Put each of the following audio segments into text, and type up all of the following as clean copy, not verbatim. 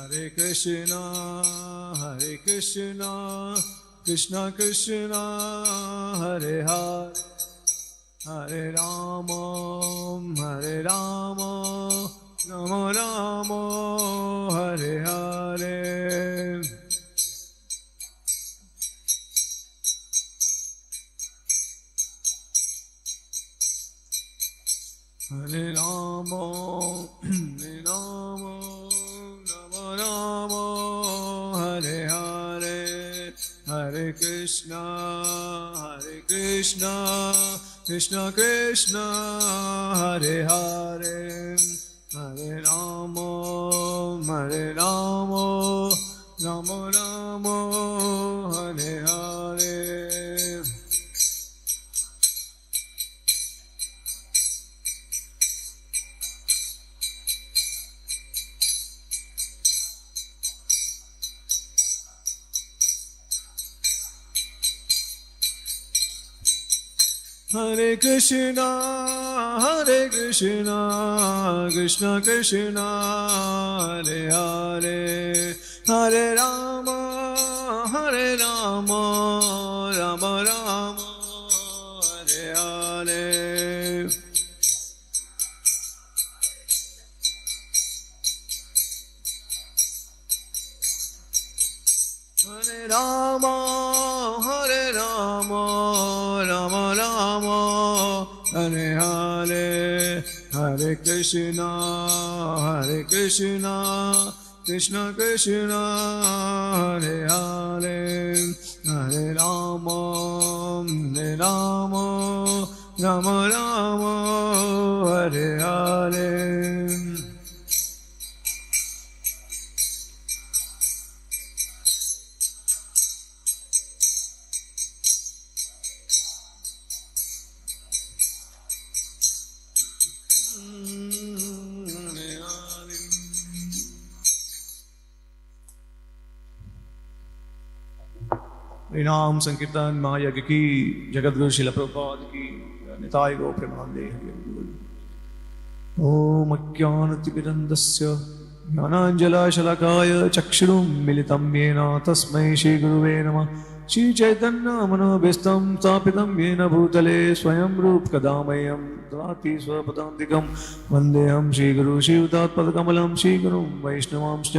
Hare Krishna, Krishna Krishna, Hare Hare, Hare Rama, Rama Rama, Hare Hare. Hare Rama, Rama Rama, Hare Hare, Hare Krishna, Krishna Krishna, Hare Hare, Hare Rama, Rama Rama, Hare Hare. Hare Krishna, Krishna Krishna, Hare Hare, Hare Rama, Rama Rama, Hare Hare. Hare Rama, Rama Rama, Hare Hare, Hare Krishna, Krishna Krishna, Hare Hare, Hare Rama, Rama Rama, Hare Hare. नाम संकीर्तन महायज्ञ की, जगतगुरु श्रील प्रभुपाद की, निताय गौ प्रेमानंदे। ओम अज्ञानतिमिरन्दस्य ज्ञानाञ्जनशलाकाय चक्षुरुन्मीलितं येन तस्मै श्रीगुरुवे नमः। श्रीचैतन्यमनोभीष्टं स्थापितं येन भूतले स्वयं रूपकदा मह्यं ददाति स्वपदान्तिकं। वन्देऽहं श्रीगुरु श्रीयुतात्पदकमलं श्रीगुरुं वैष्णवांश्च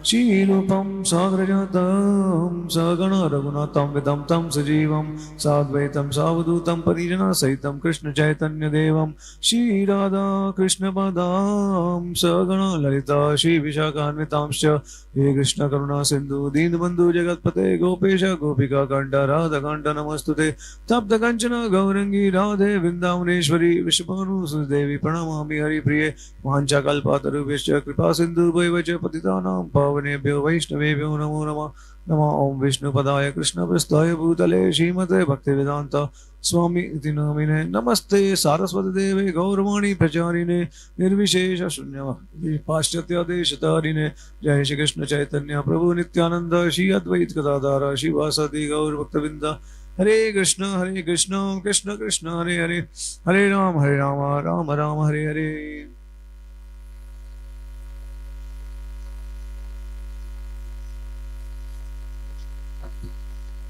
श्रीरूपं साग्रजातं सगण रघुनाथं विदं तं सजीवं साद्वैतं सावधूतं परिजनसहितं कृष्णचैतन्यदेवं श्रीराधा कृष्णपदां सगण ललिता श्रीविशाखान्वितांश्च। हे कृष्ण करुणा सिन्धु दीनबन्धु जगत्पते गोपेश गोपिका कांड राधा कांड नमस्तुते। तप्त कंचन गौरंगी राधे वृंदावनेश्वरी विश्वभानुसुदेवी प्रणमामि हरिप्रिये। वाञ्छाकल्पतरुभ्यश्च कृपा सिन्धुभ्यैव च पतितानां पावनेभ्यो वैष्णवेभ्यो नमो नमः। नमः ओं विष्णुपदाय कृष्णप्रस्थाय भूतले श्रीमते भक्तिवेदान्त स्वामी इति नामिने। नमस्ते सारस्वती देवे गौरवाणी प्रचारिणे निर्विशेष शून्य पाश्चात्य जय श्री कृष्ण चैतन्य प्रभु नित्यानंद श्री अद्वैत गदाधर शिवासादि गौर भक्तवृंद। हरे कृष्ण कृष्ण कृष्ण हरे हरे, हरे राम राम राम हरे हरे।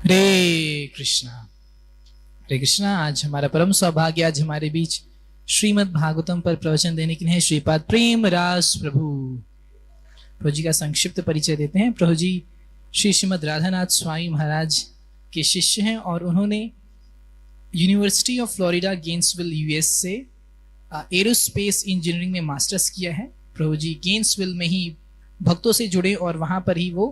हरे कृष्णा। आज हमारा परम सौभाग्य, आज हमारे बीच श्रीमद् भागवतम पर प्रवचन देने के लिए श्रीपाद प्रेम रास प्रभु जी का संक्षिप्त परिचय देते हैं। प्रभु जी श्री श्रीमद् राधानाथ स्वामी महाराज के शिष्य हैं और उन्होंने यूनिवर्सिटी ऑफ फ्लोरिडा गेंसविल यूएस से एरोस्पेस इंजीनियरिंग में मास्टर्स किया है। प्रभु जी गेंसविल में ही भक्तों से जुड़े और वहां पर ही वो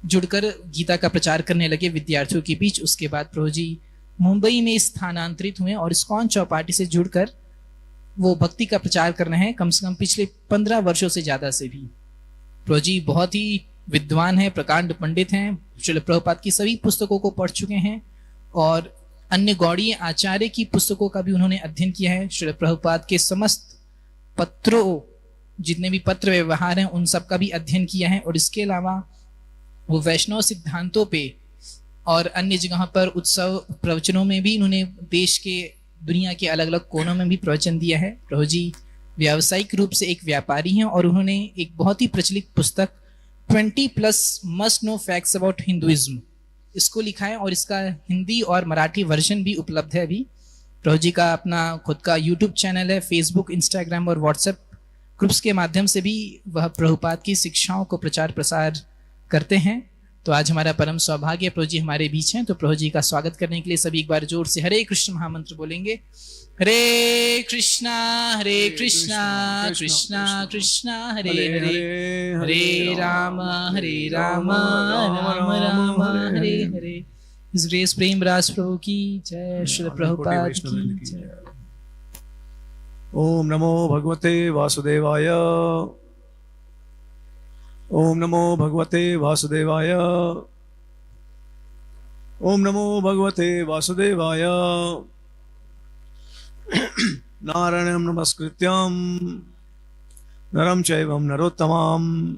जुड़कर गीता का प्रचार करने लगे विद्यार्थियों के बीच। उसके बाद प्रभु जी मुंबई में स्थानांतरित हुए और इस्कॉन चौपाटी से जुड़कर वो भक्ति का प्रचार कर रहे हैं कम से कम पिछले 15 वर्षों से ज्यादा से भी। प्रभु जी बहुत ही विद्वान हैं, प्रकांड पंडित हैं, श्रील प्रभुपाद की सभी पुस्तकों को पढ़ चुके हैं और अन्य गौड़ीय आचार्य की पुस्तकों का भी उन्होंने अध्ययन किया है। श्रील प्रभुपाद के समस्त पत्रों, जितने भी पत्र व्यवहार हैं, उन सब का भी अध्ययन किया है। और इसके अलावा वो वैष्णव सिद्धांतों पे और अन्य जगह पर उत्सव प्रवचनों में भी इन्होंने देश के दुनिया के अलग अलग कोनों में भी प्रवचन दिया है। प्रभु जी व्यावसायिक रूप से एक व्यापारी हैं और उन्होंने एक बहुत ही प्रचलित पुस्तक 20+ must know facts about Hinduism इसको लिखा है और इसका हिंदी और मराठी वर्जन भी उपलब्ध है अभी। प्रभु जी का अपना खुद का यूट्यूब चैनल है, फेसबुक, इंस्टाग्राम और व्हाट्सएप ग्रुप्स के माध्यम से भी वह प्रभुपाद की शिक्षाओं को प्रचार प्रसार करते हैं। तो आज हमारा परम सौभाग्य प्रभु जी हमारे बीच हैं, तो प्रभु जी का स्वागत करने के लिए सभी एक बार जोर से हरे कृष्ण महामंत्र बोलेंगे। हरे कृष्णा कृष्णा कृष्णा हरे हरे, हरे राम राम राम हरे हरे। इस ग्रेस प्रेम राज प्रभु की जय, श्री प्रभुपाद की जय। ओम नमो भगवते वासुदेवाय, ओम नमो भगवते वासुदेवाय, ओम नमो भगवते वासुदेवाय। नारायणं नमस्कृत्यं नरं चैवं नरोत्तमं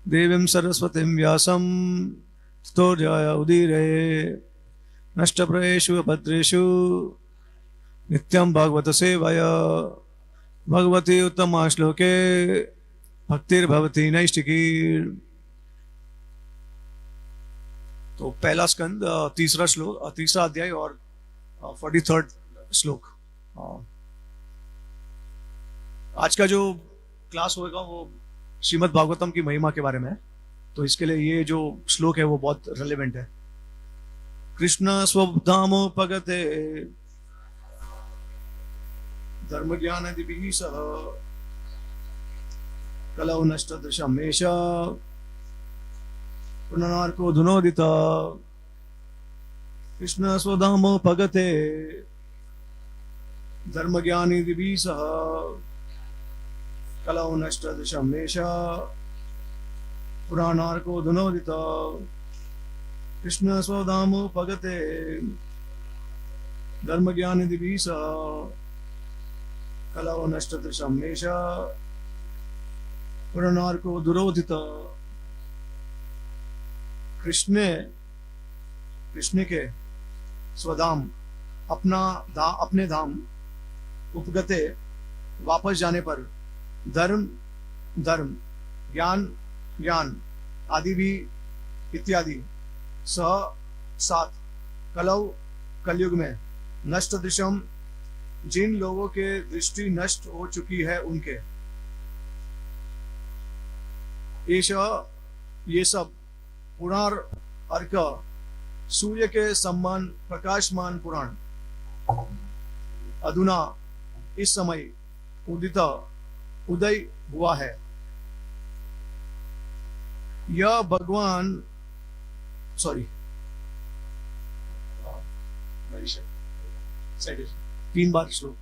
देवीं सरस्वतीं व्यासं ततो जय उदीरये। नष्टप्रायेषु भद्रेषु नित्यं भागवत सेवया, भगवती उत्तमा श्लोके भक्तिर्भवती नैष्टिकी। तो पहला स्कंद, तीसरा श्लोक, तीसरा अध्याय और 43rd श्लोक। आज का जो क्लास होगा वो श्रीमद् भागवतम की महिमा के बारे में है, तो इसके लिए ये जो श्लोक है वो बहुत रेलेवेंट है। कृष्ण स्वधामोपगते धर्म ज्ञान दिभिः सह कलौ नष्टदृशमेष पुनरार्को धुनोदिता। कृष्ण स्वधामोपगते धर्म ज्ञानी दिभिः सह कलौ नष्टदृशमेष पुराणार्को धुनोदिता। कृष्ण स्वधामोपगते धर्म ज्ञानी दिभिः सह कलौ नष्टदृशमेष पुराणार्को दुरोधिता। कृष्ण के स्वधाम अपने धाम उपगते वापस जाने पर धर्म ज्ञान आदि भी इत्यादि साथ कलयुग में नष्ट दृश्यम, जिन लोगों के दृष्टि नष्ट हो चुकी है उनके, ये सब पुराण अर्क सूर्य के समान प्रकाशमान पुराण अधुना इस समय उदय हुआ है। यह भगवान 3 बार श्लोक।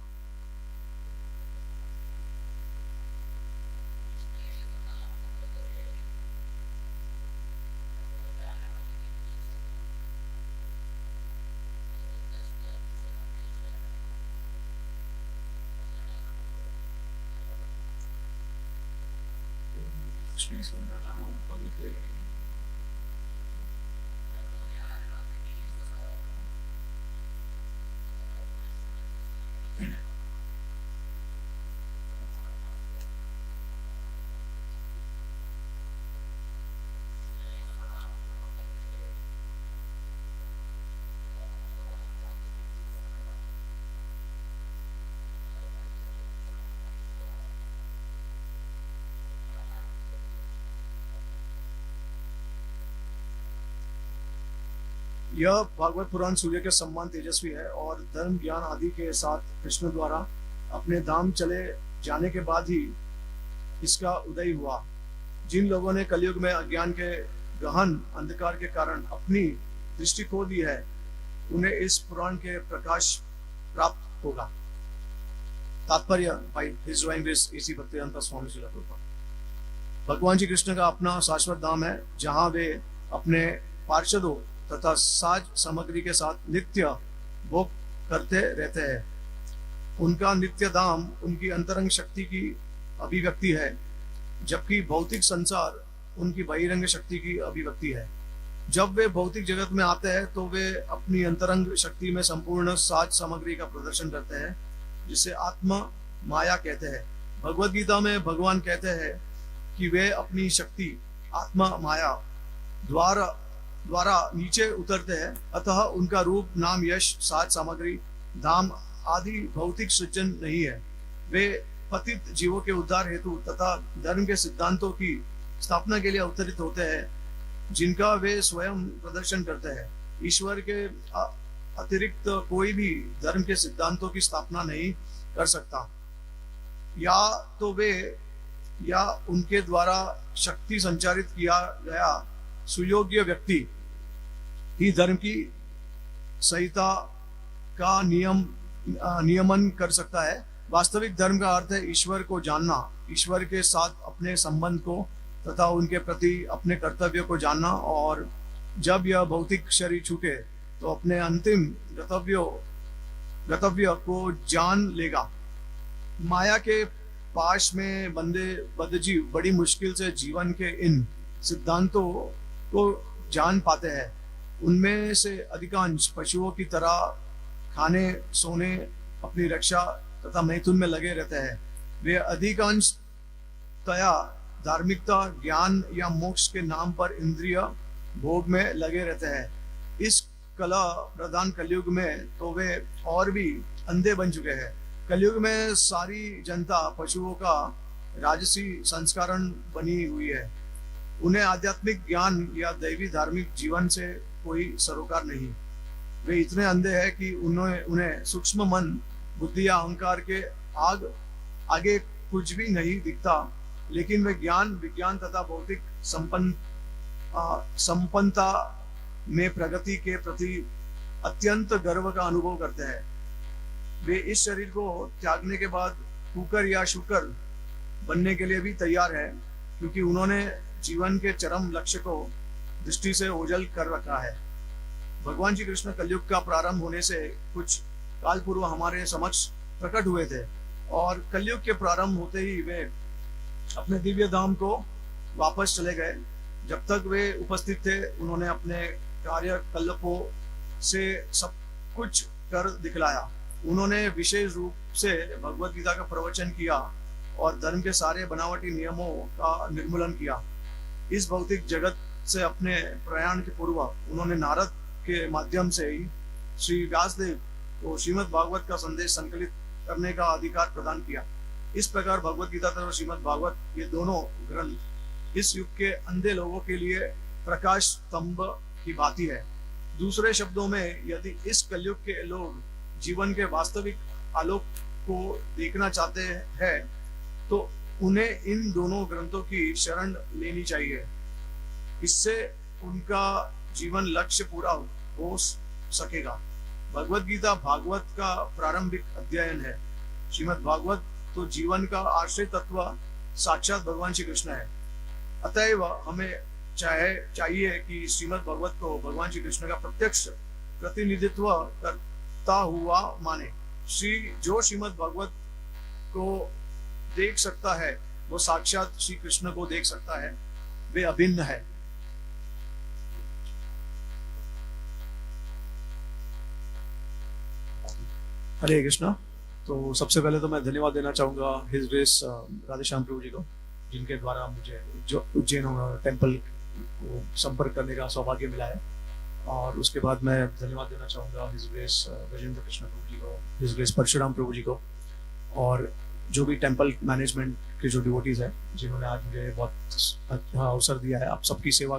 यह भागवत पुराण सूर्य के सम्मान तेजस्वी है और धर्म ज्ञान आदि के साथ कृष्ण द्वारा अपने धाम चले जाने के बाद ही इसका उदय हुआ। जिन लोगों ने कलयुग में अज्ञान के गहन अंधकार के कारण अपनी दृष्टि खो दी है, उन्हें इस पुराण के प्रकाश प्राप्त होगा। तात्पर्य भाई हिज डिवाइन ग्रेस इसी भक्तिवेदांता स्वामी श्रील प्रभुपाद। भगवान श्री कृष्ण का अपना शाश्वत धाम है, जहां वे अपने पार्षदों तथा साज सामग्री के साथ नित्य भोग करते रहते हैं। उनका नित्य धाम उनकी अंतरंग शक्ति की अभिव्यक्ति है, जबकि भौतिक संसार उनकी बहिरंग शक्ति की अभिव्यक्ति है। जब वे भौतिक जगत में आते हैं तो वे अपनी अंतरंग शक्ति में संपूर्ण साज सामग्री का प्रदर्शन करते हैं, जिसे आत्मा माया कहते हैं। भगवत गीता में भगवान कहते हैं कि वे अपनी शक्ति आत्मा माया द्वारा नीचे उतरते हैं, अतः उनका रूप नाम यश साज सामग्री धाम आदि भौतिक सृजन नहीं है। वे पतित जीवों के उद्धार हेतु तथा धर्म के सिद्धांतों की स्थापना के लिए अवतरित होते हैं, जिनका वे स्वयं प्रदर्शन करते हैं। ईश्वर के अतिरिक्त कोई भी धर्म के सिद्धांतों की स्थापना नहीं कर सकता। या तो वे या उनके द्वारा शक्ति संचारित किया गया सुयोग्य व्यक्ति ही धर्म की संहिता का नियमन कर सकता है। वास्तविक धर्म का अर्थ है ईश्वर को जानना, ईश्वर के साथ अपने संबंध को तथा उनके प्रति अपने कर्तव्य को जानना, और जब यह भौतिक शरीर छूटे तो अपने अंतिम गतव्य को जान लेगा। माया के पाश में बंधे बद्धजीव बड़ी मुश्किल से जीवन के इन सिद्धांतों को जान पाते हैं। उनमें से अधिकांश पशुओं की तरह खाने सोने अपनी रक्षा तथा मैथुन में लगे रहते हैं। वे अधिकांशतया धार्मिकता ज्ञान या मोक्ष के नाम पर इंद्रिय भोग में लगे रहते हैं। इस कला प्रधान कलयुग में तो वे और भी अंधे बन चुके हैं। कलयुग में सारी जनता पशुओं का राजसी संस्करण बनी हुई है। उन्हें आध्यात्मिक ज्ञान या दैवी धार्मिक जीवन से कोई सरोकार नहीं। वे इतने अंधे हैं कि उन्हें सूक्ष्म मन बुद्धि या अहंकार के आगे कुछ भी नहीं दिखता, लेकिन वे ज्ञान विज्ञान तथा भौतिक संपन्नता में प्रगति के प्रति अत्यंत गर्व का अनुभव करते हैं। वे इस शरीर को त्यागने के बाद कुकर या शुकर बनने के लिए भी तैयार है, क्योंकि उन्होंने जीवन के चरम लक्ष्य को दृष्टि से ओझल कर रखा है। भगवान श्री कृष्ण कलयुग का प्रारंभ होने से कुछ काल पूर्व हमारे समक्ष प्रकट हुए थे, और कलयुग के प्रारंभ होते ही वे अपने दिव्य धाम को वापस चले गए। जब तक वे उपस्थित थे उन्होंने अपने कार्यकल्पों से सब कुछ कर दिखलाया। उन्होंने विशेष रूप से भगवत गीता का प्रवचन किया और धर्म के सारे बनावटी नियमों का निर्मूलन किया। इस भौतिक जगत से अपने प्रयाण के पूर्व उन्होंने नारद के माध्यम से ही श्री व्यासदेव को श्रीमद् भागवत का संदेश संकलित करने का अधिकार प्रदान किया। इस प्रकार भगवत गीता तथा श्रीमद् भागवत ये दोनों ग्रंथ इस युग के अंधे लोगों के लिए प्रकाश स्तंभ की भांति है। दूसरे शब्दों में, यदि इस कलयुग के लोग जीवन के वास्तविक आलोक को देखना चाहते हैं तो उन्हें इन दोनों ग्रंथों की शरण लेनी चाहिए। इससे उनका जीवन लक्ष्य पूरा हो सकेगा। भगवत गीता भागवत का प्रारंभिक अध्ययन है। श्रीमद् भागवत तो जीवन का आश्रय तत्व साक्षात भगवान श्री कृष्ण है। अतएव हमें चाहिए कि श्रीमद् भागवत को भगवान श्री कृष्ण का प्रत्यक्ष प्रतिनिधित्व करता हुआ माने। जो श्रीमद् भागवत को देख सकता है वो साक्षात श्री कृष्ण को देख सकता है, वे अभिन्न है। हरे कृष्णा। तो सबसे पहले तो मैं धन्यवाद देना चाहूंगा हिज ग्रेस राधेश्याम प्रभु जी को, जिनके द्वारा मुझे जो उज्जैन टेम्पल को संपर्क करने का सौभाग्य मिला है। और उसके बाद मैं धन्यवाद देना चाहूंगा हिज ग्रेस गजेंद्र कृष्ण प्रभु जी को, हिज ग्रेस परशुराम प्रभु जी को, और जो भी टेम्पल मैनेजमेंट के जो डिवोटीज है जिन्होंने आज मुझे बहुत अच्छा अवसर दिया है, आप सबकी सेवा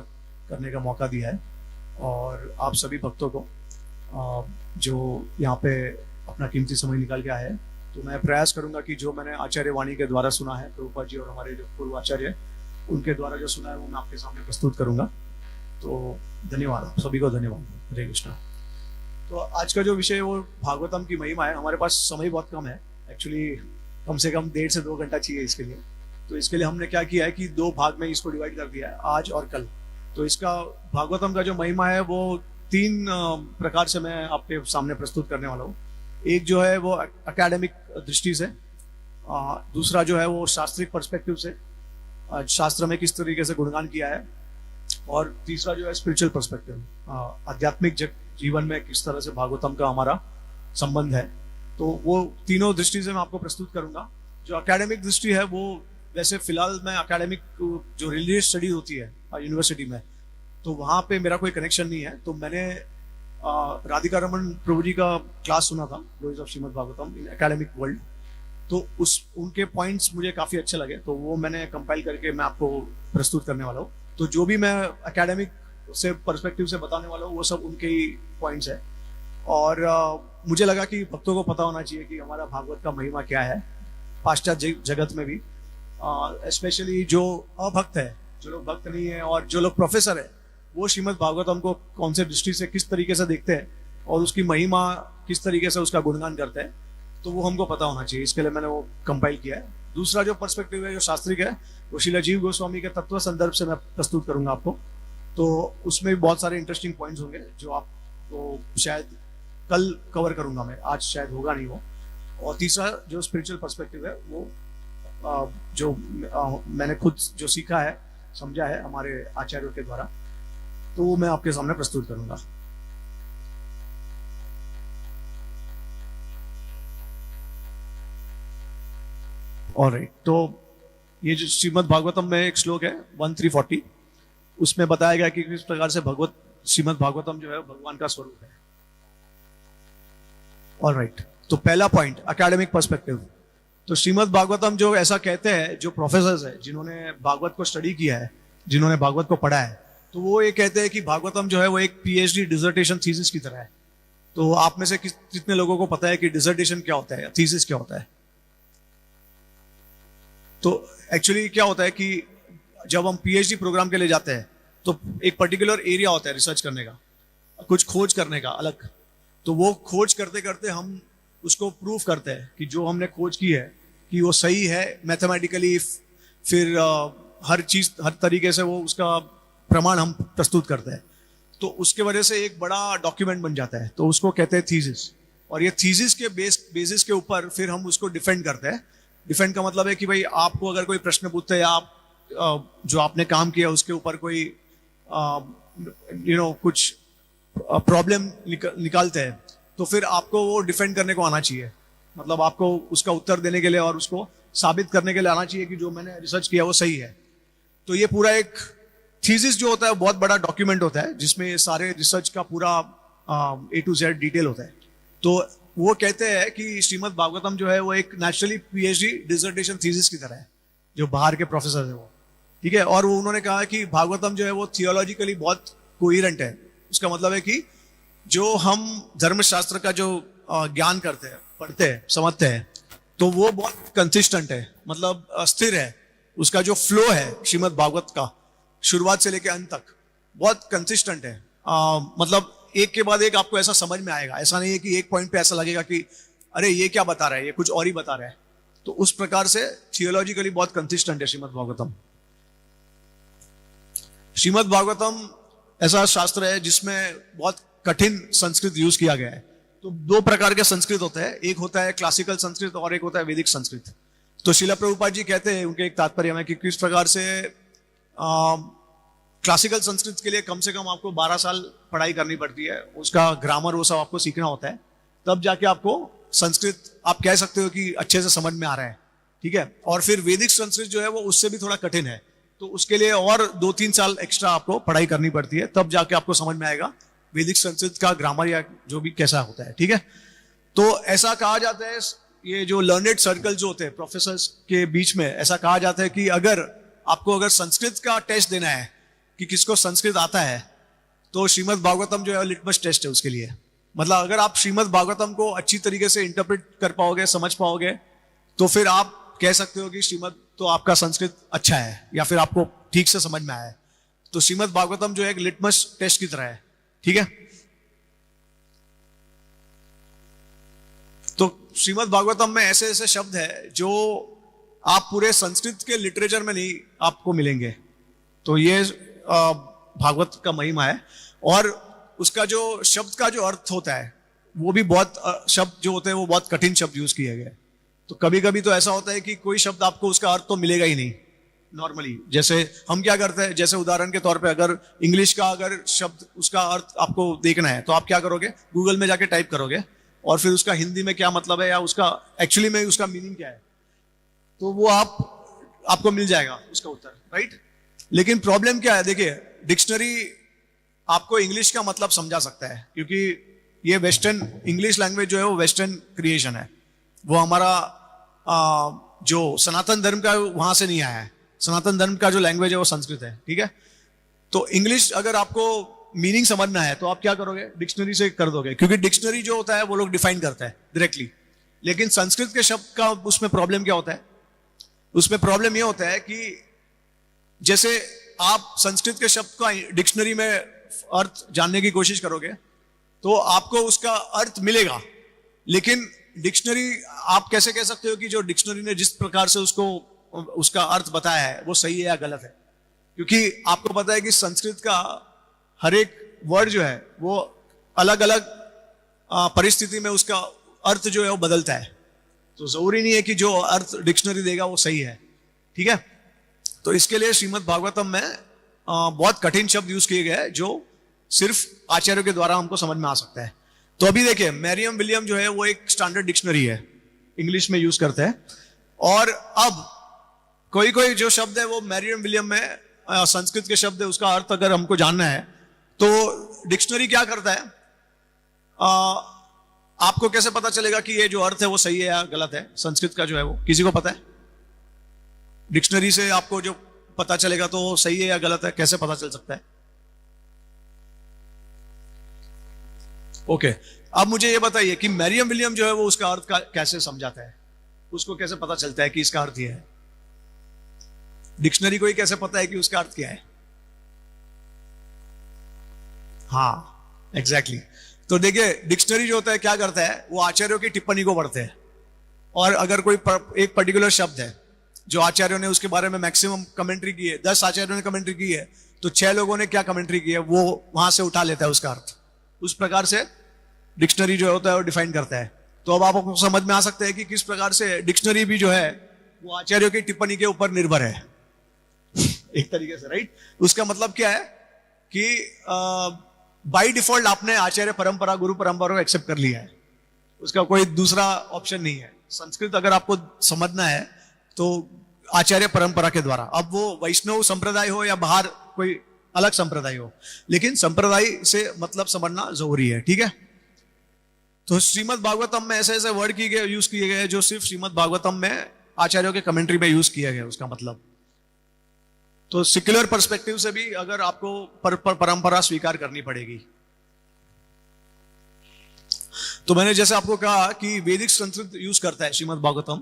करने का मौका दिया है। और आप सभी भक्तों को जो यहाँ पे अपना कीमती समय निकाल के आए हैं, तो मैं प्रयास करूंगा कि जो मैंने आचार्य वाणी के द्वारा सुना है, प्रभुपाद जी और हमारे जो पूर्व आचार्य उनके द्वारा जो सुना है वो मैं आपके सामने प्रस्तुत करूंगा। तो धन्यवाद, आप सभी को धन्यवाद। हरे कृष्णा। तो आज का जो विषय है वो भागवतम की महिमा है। हमारे पास समय बहुत कम है, एक्चुअली कम से कम 1.5 से 2 घंटा चाहिए इसके लिए। तो इसके लिए हमने क्या किया है कि 2 भाग में इसको डिवाइड कर दिया है, आज और कल। तो इसका भागवतम का जो महिमा है वो 3 प्रकार से मैं आपके सामने प्रस्तुत करने वाला हूँ। एक जो है वो एकेडमिक दृष्टि से, दूसरा जो है वो शास्त्रिक पर्सपेक्टिव से, शास्त्र में किस तरीके से गुणगान किया है, और तीसरा जो है स्पिरिचुअल पर्सपेक्टिव, आध्यात्मिक जीवन में किस तरह से भागवतम का हमारा संबंध है। तो वो तीनों दृष्टि से मैं आपको प्रस्तुत करूंगा। जो एकेडमिक दृष्टि है वो, वैसे फिलहाल मैं एकेडमिक जो रिलीजियस स्टडी होती है यूनिवर्सिटी में, तो वहाँ पे मेरा कोई कनेक्शन नहीं है। तो मैंने राधिका रमन प्रभु जी का क्लास सुना था, glories of Srimad Bhagavatam in academic world, तो उनके पॉइंट्स मुझे काफी अच्छे लगे, तो वो मैंने कंपाइल करके मैं आपको प्रस्तुत करने वाला हूँ। तो जो भी मैं एकेडमिक से पर्सपेक्टिव से बताने वाला हूँ वो सब उनके ही पॉइंट्स है। और मुझे लगा कि भक्तों को पता होना चाहिए कि हमारा भागवत का महिमा क्या है पाश्चात्य जगत में भी, स्पेशली जो अभक्त है, जो लोग भक्त नहीं है और जो लोग प्रोफेसर है, वो श्रीमद् भागवतम को कौन से दृष्टि से किस तरीके से देखते हैं और उसकी महिमा किस तरीके से उसका गुणगान करते हैं, तो वो हमको पता होना चाहिए। इसके लिए मैंने वो कंपाइल किया है। दूसरा जो पर्सपेक्टिव है, जो शास्त्रिक है, वो श्रील जीव गोस्वामी के तत्व संदर्भ से मैं प्रस्तुत करूंगा आपको। तो उसमें भी बहुत सारे इंटरेस्टिंग पॉइंट्स होंगे जो आपको शायद कल कवर करूंगा मैं, आज शायद होगा नहीं वो। और तीसरा जो स्पिरिचुअल पर्सपेक्टिव है वो जो मैंने खुद जो सीखा है, समझा है हमारे आचार्यों के द्वारा, तो वो मैं आपके सामने प्रस्तुत करूंगा। ऑलराइट, तो ये जो श्रीमद् भागवतम में एक श्लोक है 1340, उसमें बताया गया कि किस प्रकार से श्रीमद् भागवतम जो है भगवान का स्वरूप है। ऑलराइट, तो पहला पॉइंट एकेडमिक पर्सपेक्टिव। तो श्रीमद् भागवतम जो ऐसा कहते हैं, जो प्रोफेसर्स है जिन्होंने भागवत को स्टडी किया है, जिन्होंने भागवत को पढ़ा है, तो वो ये कहते हैं कि भागवतम जो है वो एक पीएचडी डिसर्टेशन थीसिस की तरह है। तो आप में से कितने लोगों को पता है कि डिसर्टेशन क्या होता है, थीसिस क्या होता है? तो एक्चुअली क्या होता है कि जब हम पीएचडी प्रोग्राम के लिए जाते हैं तो एक पर्टिकुलर एरिया होता है रिसर्च करने का, कुछ खोज करने का अलग। तो वो खोज करते करते हम उसको प्रूव करते हैं कि जो हमने खोज की है कि वो सही है मैथमेटिकली, फिर हर चीज हर तरीके से वो उसका प्रमाण हम प्रस्तुत करते हैं। तो उसके वजह से एक बड़ा डॉक्यूमेंट बन जाता है, तो उसको कहते हैं थीसिस। और ये थीसिस के बेसिस के ऊपर फिर हम उसको डिफेंड करते हैं। डिफेंड का मतलब है कि भाई आपको अगर कोई प्रश्न पूछते हैं या आप जो आपने काम किया उसके ऊपर कोई कुछ प्रॉब्लम निकालते हैं, तो फिर आपको वो डिफेंड करने को आना चाहिए। मतलब आपको उसका उत्तर देने के लिए और उसको साबित करने के लिए आना चाहिए कि जो मैंने रिसर्च किया वो सही है। तो ये पूरा एक थीसिस जो होता है बहुत बड़ा डॉक्यूमेंट होता है, जिसमें सारे रिसर्च का पूरा A to Z डिटेल होता है। तो वो कहते हैं कि श्रीमद् भागवतम जो है वो एक नेचुरली पीएचडी डिसर्टेशन थीसिस की तरह है, जो बाहर के प्रोफेसर है वो, ठीक है। और वो उन्होंने कहा कि भागवतम जो है वो थियोलॉजिकली बहुत कोहेरेंट है। उसका मतलब है कि जो हम धर्मशास्त्र का जो ज्ञान करते हैं, पढ़ते हैं, समझते हैं, तो वो बहुत कंसिस्टेंट है, मतलब स्थिर है। उसका जो फ्लो है श्रीमद् भागवत का शुरुआत से लेकर अंत तक बहुत कंसिस्टेंट है। मतलब एक के बाद एक आपको ऐसा समझ में आएगा। ऐसा नहीं है कि एक पॉइंट पे ऐसा लगेगा कि अरे ये क्या बता रहा है, ये कुछ और ही बता रहा है। तो उस प्रकार से थियोलॉजिकली बहुत कंसिस्टेंट है श्रीमद् भागवतम। श्रीमद् भागवतम ऐसा शास्त्र है जिसमें बहुत कठिन संस्कृत यूज किया गया है। तो दो प्रकार के संस्कृत होते हैं, एक होता है क्लासिकल संस्कृत और एक होता है वैदिक संस्कृत। तो श्रील प्रभुपाद जी कहते हैं, उनके एक तात्पर्य में, कि किस प्रकार से क्लासिकल संस्कृत के लिए कम से कम आपको 12 साल पढ़ाई करनी पड़ती है, उसका ग्रामर वो सब आपको सीखना होता है, तब जाके आपको संस्कृत आप कह सकते हो कि अच्छे से समझ में आ रहा है, ठीक है। और फिर वैदिक संस्कृत जो है वो उससे भी थोड़ा कठिन है, तो उसके लिए और 2-3 साल एक्स्ट्रा आपको पढ़ाई करनी पड़ती है, तब जाके आपको समझ में आएगा वैदिक संस्कृत का ग्रामर या जो भी कैसा होता है, ठीक है। तो ऐसा कहा जाता है, ये जो लर्नेड सर्कल जो होते हैं प्रोफेसर्स के बीच में, ऐसा कहा जाता है कि अगर संस्कृत का टेस्ट देना है कि किसको संस्कृत आता है, तो श्रीमद् भागवतम जो है लिटमस टेस्ट है उसके लिए। मतलब अगर आप श्रीमद् भागवतम को अच्छी तरीके से इंटरप्रेट कर पाओगे, समझ पाओगे, तो फिर आप कह सकते हो कि श्रीमद् तो आपका संस्कृत अच्छा है या फिर आपको ठीक से समझ में आया है। तो श्रीमद् भागवतम जो है एक लिटमस टेस्ट की तरह है, ठीक है। तो श्रीमद् भागवतम में ऐसे ऐसे शब्द है जो आप पूरे संस्कृत के लिटरेचर में नहीं आपको मिलेंगे। तो ये भागवत का महिमा है। और उसका जो शब्द का जो अर्थ होता है वो भी बहुत शब्द जो होते हैं वो बहुत कठिन शब्द यूज किए गए। तो कभी कभी तो ऐसा होता है कि कोई शब्द आपको उसका अर्थ तो मिलेगा ही नहीं नॉर्मली। जैसे हम क्या करते हैं, जैसे उदाहरण के तौर पे अगर इंग्लिश का अगर शब्द उसका अर्थ आपको देखना है तो आप क्या करोगे, गूगल में जाके टाइप करोगे और फिर उसका हिंदी में क्या मतलब है या उसका एक्चुअली में उसका मीनिंग क्या है। तो वो आपको मिल जाएगा उसका उत्तर, राइट। लेकिन प्रॉब्लम क्या है, देखिए डिक्शनरी आपको इंग्लिश का मतलब समझा सकता है, क्योंकि ये वेस्टर्न इंग्लिश लैंग्वेज जो है वो वेस्टर्न क्रिएशन है। वो हमारा जो सनातन धर्म का वहां से नहीं आया है। सनातन धर्म का जो लैंग्वेज है वो संस्कृत है, ठीक है। तो इंग्लिश अगर आपको मीनिंग समझना है तो आप क्या करोगे, डिक्शनरी से कर दोगे, क्योंकि डिक्शनरी जो होता है वो लोग डिफाइन करता है डायरेक्टली। लेकिन संस्कृत के शब्द का उसमें प्रॉब्लम क्या होता है, उसमें प्रॉब्लम ये होता है कि जैसे आप संस्कृत के शब्द का डिक्शनरी में अर्थ जानने की कोशिश करोगे तो आपको उसका अर्थ मिलेगा, लेकिन डिक्शनरी आप कैसे कह सकते हो कि जो डिक्शनरी ने जिस प्रकार से उसका अर्थ बताया है वो सही है या गलत है? क्योंकि आपको पता है कि संस्कृत का हर एक वर्ड जो है वो अलग अलग परिस्थिति में उसका अर्थ जो है वो बदलता है। तो जरूरी नहीं है कि जो अर्थ डिक्शनरी देगा वो सही है, ठीक है। तो इसके लिए श्रीमद् भागवतम में बहुत कठिन शब्द यूज किए गए हैं जो सिर्फ आचार्यों के द्वारा हमको समझ में आ सकता है। तो अभी देखिए मैरियम विलियम जो है वो एक स्टैंडर्ड डिक्शनरी है, इंग्लिश में यूज करते हैं। और अब कोई कोई जो शब्द है वो मैरियम विलियम में संस्कृत के शब्द है, उसका अर्थ अगर हमको जानना है तो डिक्शनरी क्या करता है, आपको कैसे पता चलेगा कि ये जो अर्थ है वो सही है या गलत है? संस्कृत का जो है वो किसी को पता है? डिक्शनरी से आपको जो पता चलेगा तो सही है या गलत है, कैसे पता चल सकता है? ओके, अब मुझे ये बताइए कि मैरियम विलियम जो है वो उसका अर्थ कैसे समझाता है, उसको कैसे पता चलता है कि इसका अर्थ ये है? डिक्शनरी को ही कैसे पता है कि उसका अर्थ क्या है? हाँ एग्जैक्टली तो देखिए डिक्शनरी जो होता है क्या करता है, वो आचार्यों की टिप्पणी को पढ़ते हैं, और अगर कोई एक पर्टिकुलर शब्द है जो आचार्यों ने उसके बारे में मैक्सिमम कमेंट्री की है, 10 आचार्यों ने कमेंट्री की है, तो 6 लोगों ने क्या कमेंट्री की है वो वहां से उठा लेता है उसका अर्थ। उस प्रकार से डिक्शनरी जो होता है वो डिफाइन करता है। तो अब आपको समझ में आ सकता है कि किस प्रकार से डिक्शनरी भी जो है वो आचार्यों की टिप्पणी के ऊपर निर्भर है एक तरीके से, राइट। उसका मतलब क्या है कि बाय डिफॉल्ट आपने आचार्य परंपरा, गुरु परंपरा को एक्सेप्ट कर लिया है, उसका कोई दूसरा ऑप्शन नहीं है। संस्कृत अगर आपको समझना है तो आचार्य परंपरा के द्वारा, अब वो वैष्णव संप्रदाय हो या बाहर कोई अलग संप्रदाय हो, लेकिन संप्रदाय से मतलब समझना जरूरी है, ठीक है। तो श्रीमद् भागवतम में ऐसे ऐसे वर्ड यूज किए गए जो सिर्फ श्रीमद् भागवतम में आचार्यों के कमेंट्री में यूज किया गया, उसका मतलब। तो सेक्युलर पर्सपेक्टिव से भी अगर आपको परंपरा स्वीकार करनी पड़ेगी। तो मैंने जैसे आपको कहा कि वैदिक संस्कृत यूज करता है श्रीमद् भागवतम,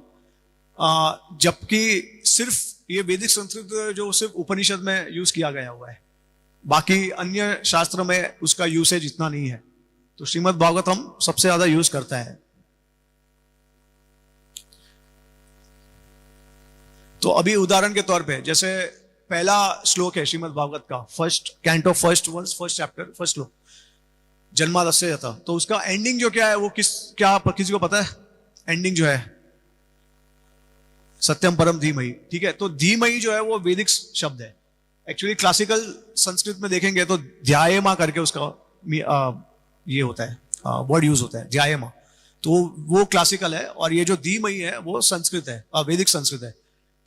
जबकि सिर्फ ये वैदिक संस्कृत जो सिर्फ उपनिषद में यूज किया गया हुआ है, बाकी अन्य शास्त्र में उसका यूसेज इतना नहीं है। तो श्रीमद् भागवतम सबसे ज्यादा यूज करता है। तो अभी उदाहरण के तौर पे जैसे पहला श्लोक है श्रीमद् भागवत का, first canto, first chapter, first श्लोक, जन्मादस्य था। तो उसका एंडिंग जो क्या है वो किसी को पता है? एंडिंग जो है सत्यम परम धीमहि, ठीक है। तो धीमहि जो है वो वैदिक शब्द है। एक्चुअली क्लासिकल संस्कृत में देखेंगे तो ध्यायमा करके उसका ये होता है, वर्ड यूज होता है ध्यायमा, तो वो क्लासिकल है, और ये जो धीमहि है वो संस्कृत है, वैदिक संस्कृत है।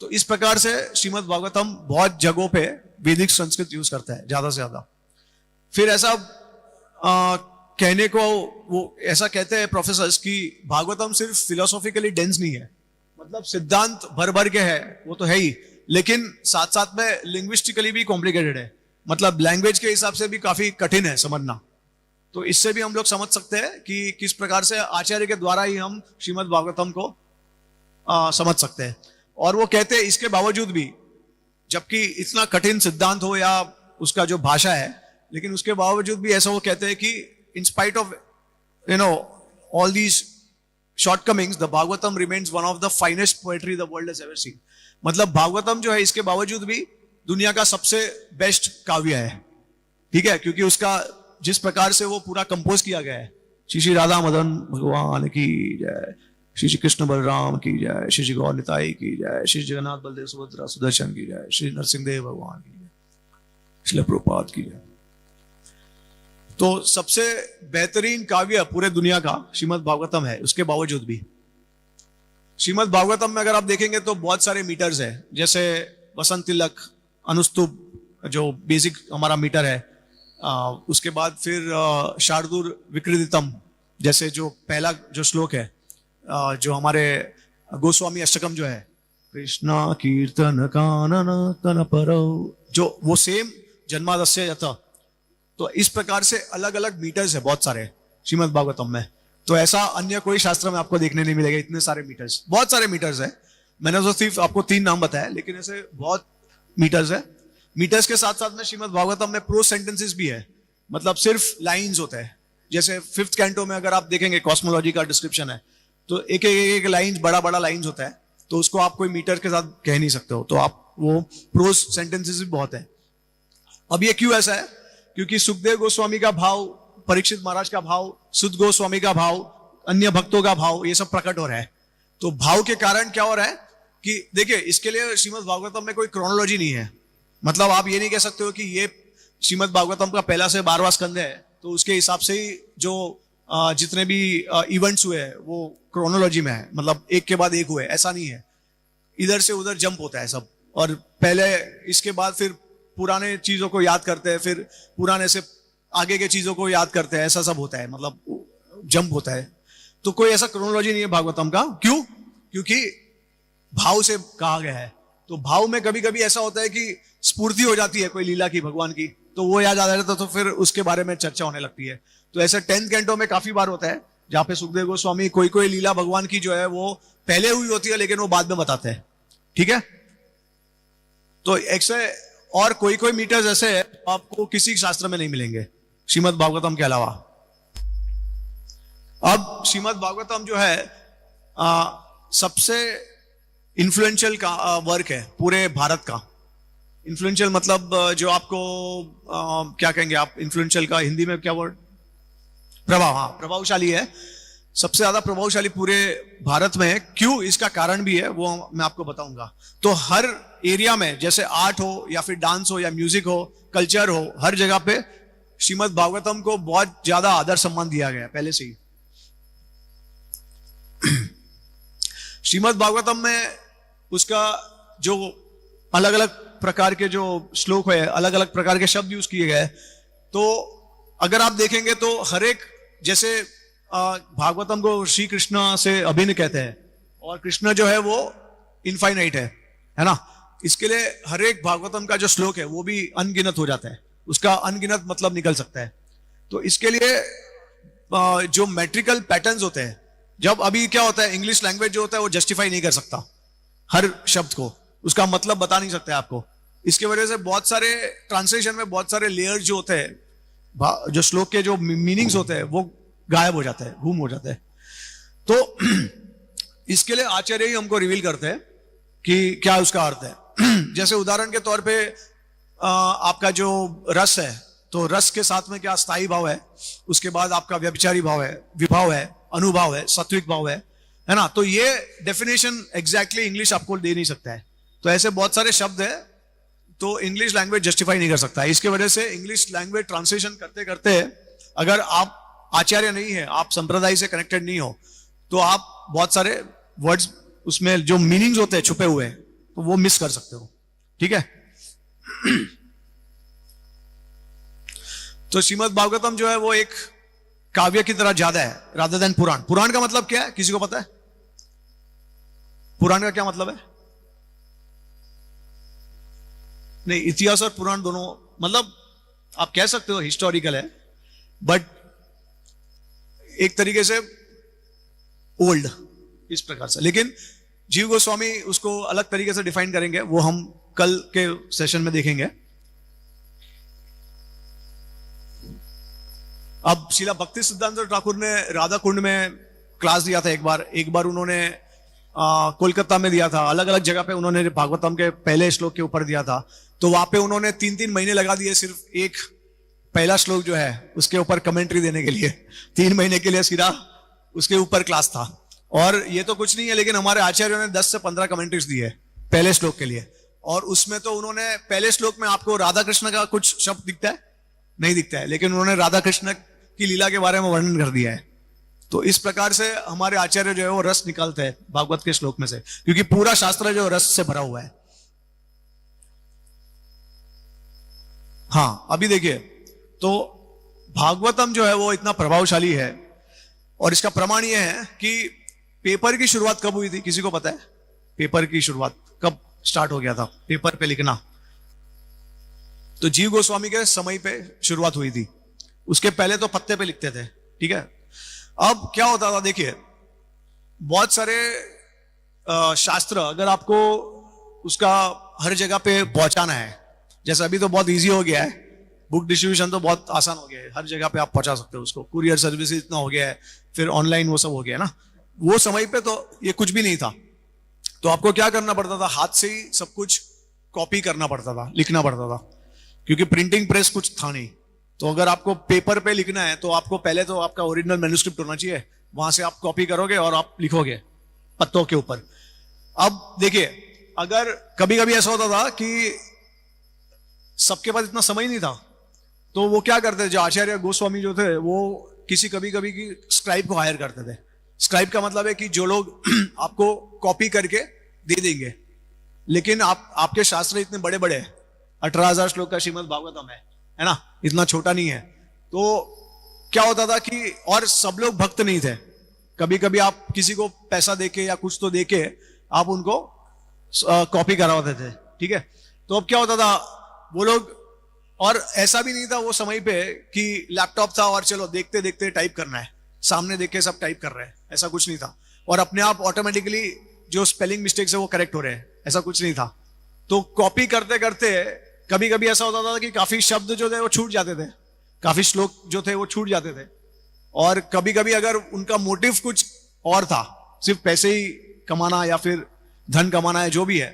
तो इस प्रकार से श्रीमद् भागवतम बहुत जगहों पे वैदिक संस्कृत यूज करता है ज्यादा से ज्यादा। फिर ऐसा कहने को वो ऐसा कहते हैं प्रोफेसर्स कि भागवतम सिर्फ फिलोसॉफिकली डेंस नहीं है, मतलब सिद्धांत भर भर के है वो तो है ही, लेकिन साथ साथ में लिंग्विस्टिकली भी कॉम्प्लिकेटेड है, मतलब लैंग्वेज के हिसाब से भी काफी कठिन है समझना। तो इससे भी हम लोग समझ सकते हैं कि किस प्रकार से आचार्य के द्वारा ही हम श्रीमद् भागवतम को समझ सकते हैं। और वो कहते हैं इसके बावजूद भी, जबकि इतना कठिन सिद्धांत हो या उसका जो भाषा है, लेकिन उसके बावजूद भी ऐसा वो कहते हैं कि in spite of all these shortcomings the Bhagavatam remains one of the finest poetry the world has ever seen. मतलब भागवतम जो है इसके बावजूद भी दुनिया का सबसे बेस्ट काव्य है, ठीक है, क्योंकि उसका जिस प्रकार से वो पूरा कंपोज किया गया है। श्री श्री राधा मदन भगवान की जय, श्री श्री कृष्ण बलराम की जय, श्री श्री गौर निताई की जय, श्री जगन्नाथ बलदेव सुभद्रा सुदर्शन की जय, श्री नरसिंहदेव भगवान की जय, श्री प्रभुपाद की जय। तो सबसे बेहतरीन काव्य पूरे दुनिया का श्रीमद् भागवतम है, उसके बावजूद भी। श्रीमद् भागवतम में अगर आप देखेंगे तो बहुत सारे मीटर्स है, जैसे वसंत तिलक, अनुस्तुप जो बेसिक हमारा मीटर है, उसके बाद फिर शार्दूल विकृदितम जैसे जो पहला जो श्लोक है, जो हमारे गोस्वामी अष्टकम जो है, कृष्णा कीर्तन कानन तन परो, जो वो सेम जन्मादस्य यथा। तो इस प्रकार से अलग अलग मीटर्स है बहुत सारे श्रीमद् भागवतम में। तो ऐसा अन्य कोई शास्त्र में आपको देखने नहीं मिलेगा, इतने सारे मीटर्स, बहुत सारे मीटर्स है। मैंने तो सिर्फ आपको 3 नाम बताया, लेकिन ऐसे बहुत मीटर्स है। मीटर्स के साथ साथ में श्रीमद् भागवतम में प्रोज सेंटेंसेस भी है, मतलब सिर्फ लाइंस होते हैं। जैसे 5th कैंटो में अगर आप देखेंगे कॉस्मोलॉजी का डिस्क्रिप्शन है, तो एक एक लाइन बड़ा बड़ा लाइंस होता है, तो उसको आप कोई मीटर के साथ कह नहीं सकते हो, तो आप वो प्रोज सेंटेंसेस भी बहुत है। अब ये क्यों ऐसा है? क्योंकि सुखदेव गोस्वामी का भाव, परीक्षित महाराज का भाव, सुद गोस्वामी का भाव, अन्य भक्तों का भाव, ये सब प्रकट हो रहा है। तो भाव के कारण क्या हो रहा है कि देखिए, इसके लिए श्रीमद् भागवतम में कोई क्रोनोलॉजी नहीं है। मतलब आप ये नहीं कह सकते हो कि ये श्रीमद् भागवतम का पहला से 12वां स्कंद है, तो उसके हिसाब से ही जो जितने भी इवेंट्स हुए हैं वो क्रोनोलॉजी में है, मतलब एक के बाद एक हुए, ऐसा नहीं है। इधर से उधर जंप होता है सब, और पहले इसके बाद फिर पुराने चीजों को याद करते हैं, फिर पुराने से आगे के चीजों को याद करते हैं, ऐसा सब होता है, मतलब जंप होता है। तो कोई ऐसा क्रोनोलॉजी नहीं है भागवतम का। क्यों? क्योंकि भाव से कहा गया है। तो भाव में कभी कभी ऐसा होता है कि स्फूर्ति हो जाती है कोई लीला की भगवान की, तो वो याद आ जाता है, तो फिर उसके बारे में चर्चा होने लगती है। तो ऐसे 10th कैंटो में काफी बार होता है जहां पे सुखदेव गोस्वामी कोई कोई लीला भगवान की जो है वो पहले हुई होती है, लेकिन वो बाद में बताते हैं। ठीक है, तो ऐसे और कोई कोई मीटर्स ऐसे है आपको किसी शास्त्र में नहीं मिलेंगे श्रीमद् भागवतम के अलावा। अब श्रीमद् भागवतम जो है सबसे इन्फ्लुएंशियल का वर्क है पूरे भारत का। इन्फ्लुएंशियल मतलब जो आपको क्या कहेंगे आप, इन्फ्लुएंशियल का हिंदी में क्या वर्ड? प्रभाव, हाँ, प्रभावशाली है, सबसे ज्यादा प्रभावशाली पूरे भारत में है। क्यों? इसका कारण भी है, वो मैं आपको बताऊंगा। तो हर एरिया में, जैसे आर्ट हो या फिर डांस हो या म्यूजिक हो, कल्चर हो, हर जगह पे श्रीमद् भागवतम को बहुत ज्यादा आदर सम्मान दिया गया पहले से ही। श्रीमद् भागवतम में उसका जो अलग अलग प्रकार के जो श्लोक है, अलग अलग प्रकार के शब्द यूज किए गए। तो अगर आप देखेंगे तो हर एक, जैसे भागवतम को श्री कृष्ण से अभिन्न कहते हैं, और कृष्ण जो है वो इनफाइनाइट है ना। इसके लिए हर एक भागवतम का जो श्लोक है वो भी अनगिनत हो जाता है, उसका अनगिनत मतलब निकल सकता है। तो इसके लिए जो मैट्रिकल पैटर्न्स होते हैं, जब अभी क्या होता है, इंग्लिश लैंग्वेज जो होता है वो जस्टिफाई नहीं कर सकता हर शब्द को, उसका मतलब बता नहीं सकता है आपको। इसके वजह से बहुत सारे ट्रांसलेशन में बहुत सारे लेयर्स जो होते हैं, जो श्लोक के जो मीनिंग्स होते हैं वो गायब हो जाते हैं, गुम हो जाते हैं। तो इसके लिए आचार्य ही हमको रिवील करते हैं कि क्या उसका अर्थ है। जैसे उदाहरण के तौर पे आपका जो रस है, तो रस के साथ में क्या स्थायी भाव है, उसके बाद आपका व्यभिचारी भाव है, विभाव है, अनुभाव है, सात्विक भाव है ना। तो ये डेफिनेशन एग्जैक्टली इंग्लिश आपको दे नहीं सकता है। तो ऐसे बहुत सारे शब्द है, तो इंग्लिश लैंग्वेज जस्टिफाई नहीं कर सकता है। इसके वजह से इंग्लिश लैंग्वेज ट्रांसलेशन करते करते अगर आप आचार्य नहीं है, आप संप्रदाय से कनेक्टेड नहीं हो, तो आप बहुत सारे वर्ड्स उसमें जो मीनिंग्स होते हैं छुपे हुए, तो वो मिस कर सकते हो। ठीक है। तो श्रीमद् भागवतम जो है वो एक काव्य की तरह ज्यादा है रादर देन पुराण। पुराण का मतलब क्या है, किसी को पता है? पुराण का क्या मतलब है? नहीं, इतिहास और पुराण दोनों, मतलब आप कह सकते हो हिस्टोरिकल है, बट एक तरीके से ओल्ड, इस प्रकार से। लेकिन जीव गोस्वामी उसको अलग तरीके से डिफाइन करेंगे, वो हम कल के सेशन में देखेंगे। अब शिला भक्ति सिद्धांत ठाकुर ने राधा कुंड में क्लास दिया था एक बार उन्होंने कोलकाता में दिया था, अलग अलग जगह पे उन्होंने भागवतम के पहले श्लोक के ऊपर दिया था। तो वहां पे उन्होंने 3-3 महीने लगा दिए सिर्फ एक पहला श्लोक जो है उसके ऊपर कमेंट्री देने के लिए। 3 महीने के लिए सीधा उसके ऊपर क्लास था। और ये तो कुछ नहीं है, लेकिन हमारे आचार्यों ने 10 से 15 कमेंट्रीज दी है पहले श्लोक के लिए। और उसमें तो उन्होंने पहले श्लोक में आपको राधा कृष्ण का कुछ शब्द दिखता है? नहीं दिखता है, लेकिन उन्होंने राधा कृष्ण की लीला के बारे में वर्णन कर दिया है। तो इस प्रकार से हमारे आचार्य जो है वो रस निकालते हैं भागवत के श्लोक में से, क्योंकि पूरा शास्त्र जो रस से भरा हुआ है। हाँ, अभी देखिए, तो भागवतम जो है वो इतना प्रभावशाली है, और इसका प्रमाण ये है कि पेपर की शुरुआत कब हुई थी, किसी को पता है? पेपर की शुरुआत कब स्टार्ट हो गया था पेपर पे लिखना? तो जीव गोस्वामी के समय पे शुरुआत हुई थी। उसके पहले तो पत्ते पे लिखते थे, ठीक है। अब क्या होता था, देखिए, बहुत सारे शास्त्र अगर आपको उसका हर जगह पे पहुंचाना है, जैसे अभी तो बहुत इजी हो गया है, बुक डिस्ट्रीब्यूशन तो बहुत आसान हो गया है, हर जगह पे आप पहुंचा सकते हो उसको, कुरियर सर्विस इतना हो गया है, फिर ऑनलाइन वो सब हो गया है ना। वो समय पे तो ये कुछ भी नहीं था, तो आपको क्या करना पड़ता था, हाथ से ही सब कुछ कॉपी करना पड़ता था, लिखना पड़ता था, क्योंकि प्रिंटिंग प्रेस कुछ था नहीं। तो अगर आपको पेपर पे लिखना है तो आपको पहले तो आपका ओरिजिनल मैन्युस्क्रिप्ट होना चाहिए, वहां से आप कॉपी करोगे और आप लिखोगे पत्तों के ऊपर। अब देखिए, अगर कभी कभी ऐसा होता था कि सबके पास इतना समय नहीं था, तो वो क्या करते थे, जो आचार्य गोस्वामी जो थे वो किसी कभी कभी की स्क्राइब को हायर करते थे। स्क्राइब का मतलब है कि जो लोग आपको कॉपी करके दे देंगे, लेकिन आपके शास्त्र इतने बड़े बड़े हैं, 18,000 श्लोक का श्रीमद् भागवतम है ना, इतना छोटा नहीं है। तो क्या होता था कि, और सब लोग भक्त नहीं थे, कभी कभी आप किसी को पैसा देके या कुछ तो देके आप उनको कॉपी करवाते थे, ठीक है। तो अब क्या होता था, वो लोग, और ऐसा भी नहीं था वो समय पे कि लैपटॉप था और चलो देखते देखते टाइप करना है, सामने देख के सब टाइप कर रहे हैं, ऐसा कुछ नहीं था। और अपने आप ऑटोमेटिकली जो स्पेलिंग मिस्टेक्स है वो करेक्ट हो रहे हैं, ऐसा कुछ नहीं था। तो कॉपी करते करते कभी कभी ऐसा होता था कि काफी शब्द जो थे वो छूट जाते थे, काफी श्लोक जो थे वो छूट जाते थे। और कभी कभी अगर उनका मोटिव कुछ और था, सिर्फ पैसे ही कमाना या फिर धन कमाना है, जो भी है,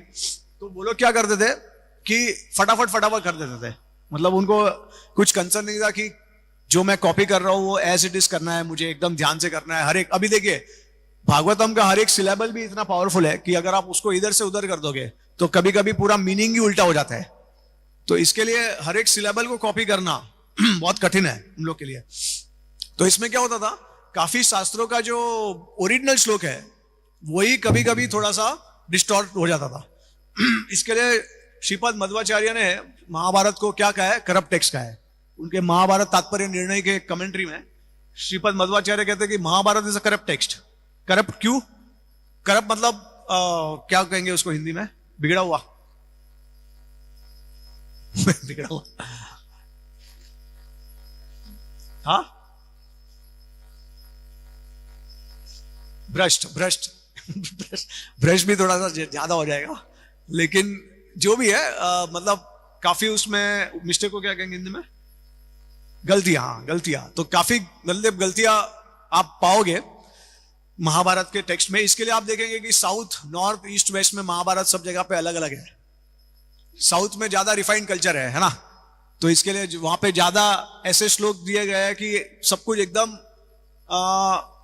तो वो लोग क्या करते थे कि फटाफट कर देते थे। मतलब उनको कुछ कंसर्न नहीं था कि जो मैं कॉपी कर रहा हूं वो एज इट इज करना है, मुझे एकदम ध्यान से करना है। हर एक, अभी देखिए, भागवतम का हर एक सिलेबल भी इतना पावरफुल है कि अगर आप उसको इधर से उधर कर दोगे तो कभी कभी पूरा मीनिंग ही उल्टा हो जाता है। तो इसके लिए हर एक सिलेबल को कॉपी करना बहुत कठिन है हम लोग के लिए। तो इसमें क्या होता था, काफी शास्त्रों का जो ओरिजिनल श्लोक है वही कभी कभी थोड़ा सा डिस्टॉर्ट हो जाता था। इसके लिए श्रीपद मध्वाचार्य ने महाभारत को क्या कहा है, करप्ट टेक्स्ट कहा है। उनके महाभारत तात्पर्य निर्णय के कमेंट्री में श्रीपद मध्वाचार्य कहते हैं कि Mahabharata is a corrupt text. Corrupt क्यों? करप्ट मतलब क्या कहेंगे उसको हिंदी में? बिगड़ा हुआ। बिगड़ा हुआ, हाँ, भ्रष्ट भ्रष्ट भी थोड़ा सा ज्यादा हो जाएगा, लेकिन जो भी है मतलब काफी उसमें मिस्टेक को क्या कहेंगे हिंदी में? गलतियां, हाँ, गलतियां। तो काफी गलतियां आप पाओगे महाभारत के टेक्स्ट में। इसके लिए आप देखेंगे कि साउथ, नॉर्थ, ईस्ट, वेस्ट में महाभारत सब जगह पे अलग अलग है। साउथ में ज्यादा रिफाइंड कल्चर है ना, तो इसके लिए वहां पे ज्यादा ऐसे श्लोक दिए गए हैं कि सब कुछ एकदम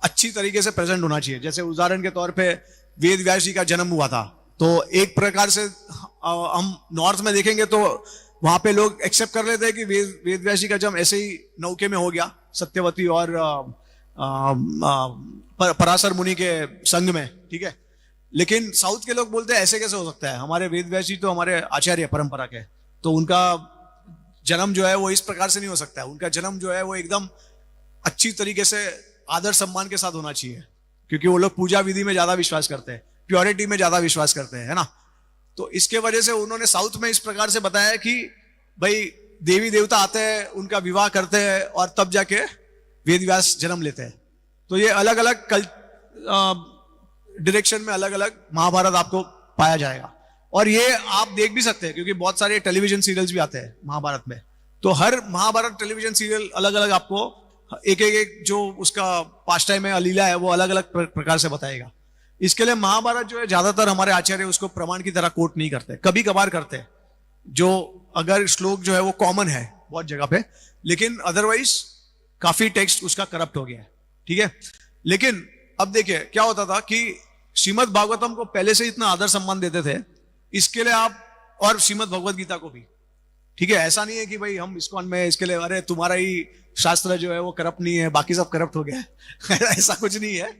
अच्छी तरीके से प्रेजेंट होना चाहिए। जैसे उदाहरण के तौर पे वेद व्यास जी का जन्म हुआ था, तो एक प्रकार से हम नॉर्थ में देखेंगे तो वहां पे लोग एक्सेप्ट कर लेते हैं कि वेद व्यास जी का जन्म ऐसे ही नौके में हो गया, सत्यवती और पराशर मुनि के संग में, ठीक है। लेकिन साउथ के लोग बोलते हैं ऐसे कैसे हो सकता है, हमारे वेद व्यास जी तो हमारे आचार्य परंपरा के, तो उनका जन्म जो है वो इस प्रकार से नहीं हो सकता है। उनका जन्म जो है वो एकदम अच्छी तरीके से आदर सम्मान के साथ होना चाहिए, क्योंकि वो लोग पूजा विधि में ज्यादा विश्वास करते हैं, प्योरिटी में ज्यादा विश्वास करते हैं, है ना। तो इसके वजह से उन्होंने साउथ में इस प्रकार से बताया कि भाई देवी देवता आते हैं, उनका विवाह करते हैं और तब जाके वेद व्यास जन्म लेते हैं। तो ये अलग अलग डायरेक्शन में अलग अलग महाभारत आपको पाया जाएगा। और ये आप देख भी सकते हैं क्योंकि बहुत सारे टेलीविजन सीरियल्स भी आते हैं महाभारत में, तो हर महाभारत टेलीविजन सीरियल अलग अलग आपको एक जो उसका पास्ट टाइम है, लीला है, वो अलग अलग प्रकार से बताएगा। इसके लिए महाभारत जो है ज्यादातर हमारे आचार्य उसको प्रमाण की तरह कोट नहीं करते, कभी कभार करते हैं, जो अगर श्लोक जो है वो कॉमन है बहुत जगह पे, लेकिन अदरवाइज काफी टेक्स्ट उसका करप्ट हो गया है, ठीक है। लेकिन अब देखिए क्या होता था कि श्रीमद् भागवतम को पहले से इतना आदर सम्मान देते थे, इसके लिए आप, और श्रीमद् भगवद गीता को भी, ठीक है, ऐसा नहीं है कि भाई हम इस्कॉन में इसके लिए अरे तुम्हारा ही शास्त्र जो है वो करप्ट नहीं है, बाकी सब करप्ट हो गया है ऐसा कुछ नहीं है।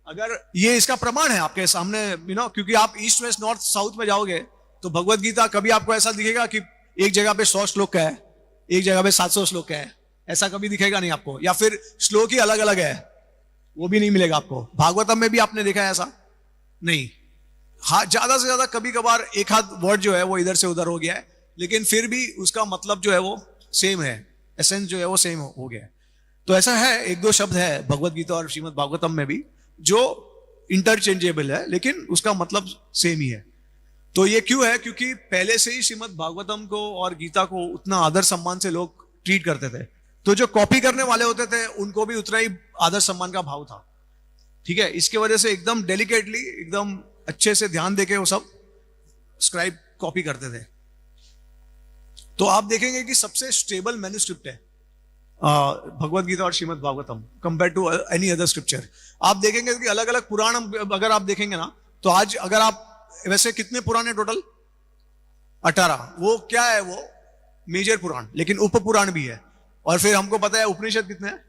अगर ये इसका प्रमाण है आपके सामने, क्योंकि आप ईस्ट वेस्ट नॉर्थ साउथ में जाओगे तो भगवत गीता कभी आपको ऐसा दिखेगा कि एक जगह पे 100 श्लोक का है, एक जगह पे 700 श्लोक का है, ऐसा कभी दिखेगा नहीं आपको। या फिर श्लोक ही अलग अलग है, वो भी नहीं मिलेगा आपको। भागवतम में भी आपने देखा है ऐसा नहीं। हाँ, ज्यादा से ज्यादा कभी कभार एक आध वर्ड जो है वो इधर से उधर हो गया है, लेकिन फिर भी उसका मतलब जो है वो सेम है, एसेंस जो है वो सेम हो गया है। तो ऐसा है, एक दो शब्द है भगवत गीता और श्रीमद् भागवतम में भी जो इंटरचेंजेबल है, लेकिन उसका मतलब सेम ही है। तो ये क्यों है? क्योंकि पहले से ही श्रीमद् भागवतम को और गीता को उतना आदर सम्मान से लोग ट्रीट करते थे, तो जो कॉपी करने वाले होते थे उनको भी उतना ही आदर सम्मान का भाव था। ठीक है, इसके वजह से एकदम डेलिकेटली, एकदम अच्छे से ध्यान देके वो सब स्क्राइब कॉपी करते थे। तो आप देखेंगे कि सबसे स्टेबल मैन्युस्क्रिप्ट है भगवत गीता और Srimad Bhagavatam compare to any other scripture. आप देखेंगे कि अलग अलग पुराण अगर आप देखेंगे ना, तो आज अगर आप वैसे कितने पुराण है टोटल? 18। वो क्या है? वो मेजर पुराण, लेकिन उप पुराण भी है। और फिर हमको पता है उपनिषद कितने हैं।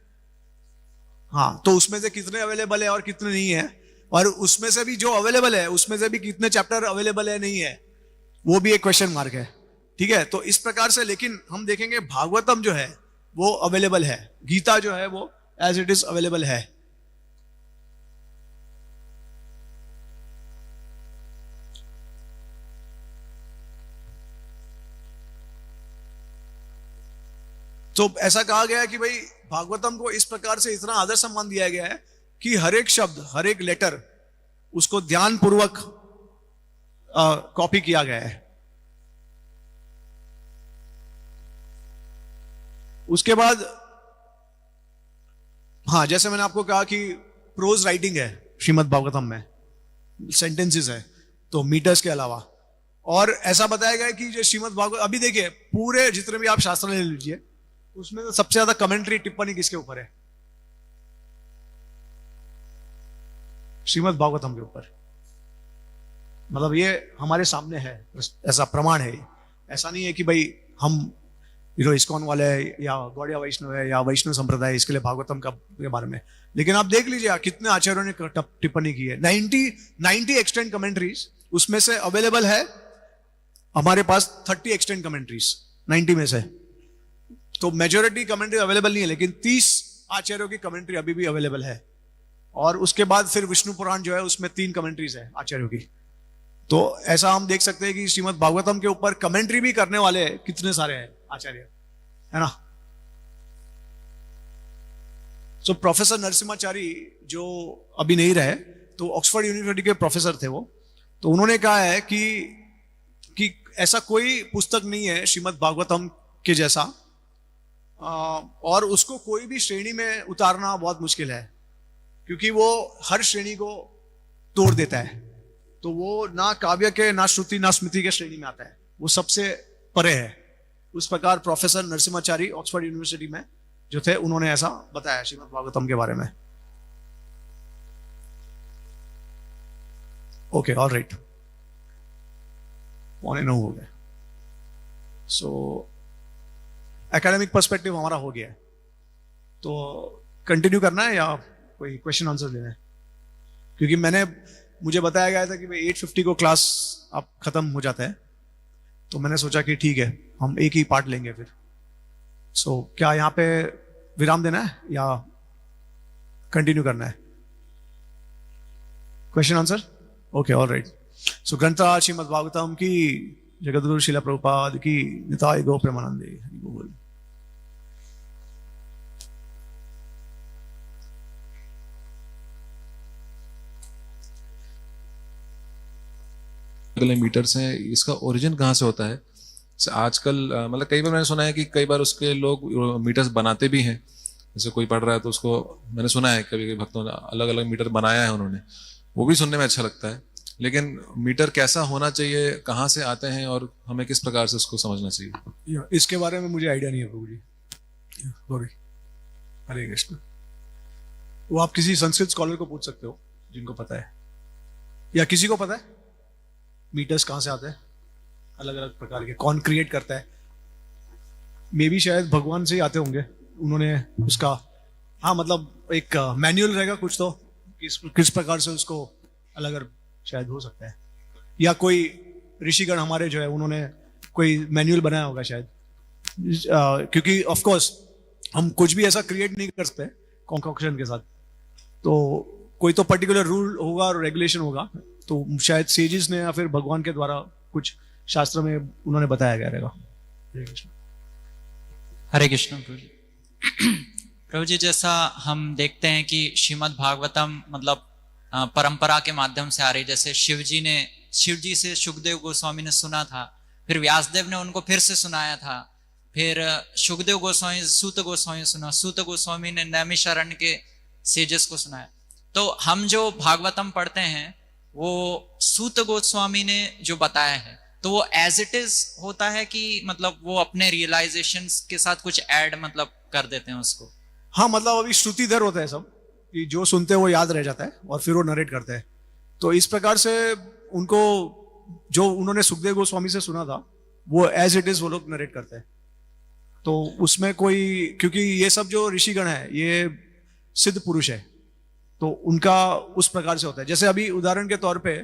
हाँ, तो उसमें से कितने अवेलेबल है और कितने नहीं है, और उसमें से भी जो अवेलेबल है उसमें से भी कितने चैप्टर अवेलेबल है नहीं है, वो भी एक क्वेश्चन मार्क है। ठीक है, तो इस प्रकार से, लेकिन हम देखेंगे भागवतम जो है वो अवेलेबल है, गीता जो है वो एज इट इज अवेलेबल है। तो ऐसा कहा गया है कि भाई भागवतम को इस प्रकार से इतना आदर सम्मान दिया गया है कि हर एक शब्द, हर एक लेटर उसको ध्यान पूर्वक कॉपी किया गया है। उसके बाद हाँ, जैसे मैंने आपको कहा कि प्रोज राइटिंग है श्रीमद् भागवतम में, सेंटेंसेस है, तो मीटर्स के अलावा। और ऐसा बताया गया है कि जो श्रीमद् भागवत, अभी देखिए पूरे जितने भी आप शास्त्र ले लीजिए, उसमें तो सबसे ज्यादा कमेंट्री, टिप्पणी किसके ऊपर है? श्रीमद् भागवतम के ऊपर। मतलब ये हमारे सामने है, ऐसा प्रमाण है। ऐसा नहीं है कि भाई हम इस्कॉन वाले या गौड़िया वैष्णव है या वैष्णव संप्रदाय इसके लिए भागवतम का के बारे में, लेकिन आप देख लीजिए कितने आचार्यों ने टिप्पणी की है। 90 एक्सटेंट कमेंट्रीज उसमें से अवेलेबल है हमारे पास, 30 एक्सटेंट कमेंट्रीज 90 में से। तो मेजोरिटी कमेंट्री अवेलेबल नहीं है, लेकिन 30 आचार्यों की कमेंट्री अभी भी अवेलेबल है। और उसके बाद फिर विष्णु पुराण जो है उसमें 3 कमेंट्रीज है आचार्यों की। तो ऐसा हम देख सकते हैं कि श्रीमद् भागवतम के ऊपर कमेंट्री भी करने वाले कितने सारे हैं आचार्य, है ना। सो प्रोफेसर नरसिम्हाचारी जो अभी नहीं रहे, तो ऑक्सफोर्ड यूनिवर्सिटी के प्रोफेसर थे वो, तो उन्होंने कहा है कि ऐसा कोई पुस्तक नहीं है श्रीमद् भागवतम के जैसा, और उसको कोई भी श्रेणी में उतारना बहुत मुश्किल है, क्योंकि वो हर श्रेणी को तोड़ देता है। तो वो ना काव्य के, ना श्रुति, ना स्मृति के श्रेणी में आता है, वो सबसे परे है। उस प्रकार प्रोफेसर नरसिम्हाचारी ऑक्सफोर्ड यूनिवर्सिटी में जो थे, उन्होंने ऐसा बताया श्रीमद् भागवतम के बारे में। ओके, ऑल राइट, 8:45 हो गए। सो एकेडमिक पर्सपेक्टिव हमारा हो गया है, तो कंटिन्यू करना है या कोई क्वेश्चन आंसर लेना है? क्योंकि मुझे बताया गया था कि भाई 8:50 को क्लास अब खत्म हो जाता है, तो मैंने सोचा कि ठीक है हम एक ही पार्ट लेंगे फिर। सो क्या यहाँ पे विराम देना है या कंटिन्यू करना है? Question answer? Okay, all right. So ग्रंथ श्रीमद् भागवतम की, जगद्गुरु श्रील प्रभुपाद की, निताय गौ प्रेमानंदे, हरि बोल। मीटर्स हैं, इसका ओरिजिन कहाँ से होता है? आजकल मतलब कई बार मैंने सुना है कि कई बार उसके लोग मीटर्स बनाते भी हैं। जैसे कोई पढ़ रहा है तो उसको, मैंने सुना है कभी कभी भक्तों ने अलग अलग मीटर बनाया है उन्होंने, वो भी सुनने में अच्छा लगता है। लेकिन मीटर कैसा होना चाहिए, कहाँ से आते हैं और हमें किस प्रकार से उसको समझना चाहिए? इसके बारे में मुझे आइडिया नहीं है प्रभु जी, सॉरी। हरे कृष्ण। वो आप किसी संस्कृत स्कॉलर को पूछ सकते हो जिनको पता है, या किसी को पता है मीटर्स कहां से आते हैं, अलग अलग प्रकार के, कौन क्रिएट करता है। मे भी शायद भगवान से ही आते होंगे, उन्होंने उसका, हाँ मतलब एक मैनुअल रहेगा कुछ तो, किस प्रकार से उसको अलग अलग शायद हो सकता है, या कोई ऋषिगण हमारे जो है उन्होंने कोई मैनुअल बनाया होगा शायद। क्योंकि ऑफ कोर्स हम कुछ भी ऐसा क्रिएट नहीं कर सकते कॉन्कॉक्शन के साथ, तो कोई तो पर्टिकुलर रूल होगा और रेगुलेशन होगा, तो शायद सेजिस ने या फिर भगवान के द्वारा कुछ शास्त्र में उन्होंने बताया गया रहेगा। हरे कृष्ण प्रभु जी। प्रभु जी, जैसा हम देखते हैं कि श्रीमद् भागवतम मतलब परंपरा के माध्यम से आ रही, जैसे शिव जी से सुखदेव गोस्वामी ने सुना था, फिर व्यासदेव ने उनको फिर से सुनाया था, फिर सुखदेव गोस्वामी सूत गोस्वामी सुना, सूत गोस्वामी ने नैमिषारण्य के सेजस को सुनाया। तो हम जो भागवतम पढ़ते हैं वो सूत गोस्वामी ने जो बताया है, तो वो एज इट इज होता है कि मतलब वो अपने रियलाइजेशंस के साथ कुछ ऐड मतलब कर देते हैं उसको? हाँ, मतलब अभी श्रुतिधर होता है सब, कि जो सुनते हैं वो याद रह जाता है और फिर वो नरेट करते हैं। तो इस प्रकार से उनको जो उन्होंने सुखदेव गोस्वामी से सुना था वो एज इट इज वो लोग नरेट करते हैं। तो उसमें कोई, क्योंकि ये सब जो ऋषिगण है ये सिद्ध पुरुष है, तो उनका उस प्रकार से होता है। जैसे अभी उदाहरण के तौर पे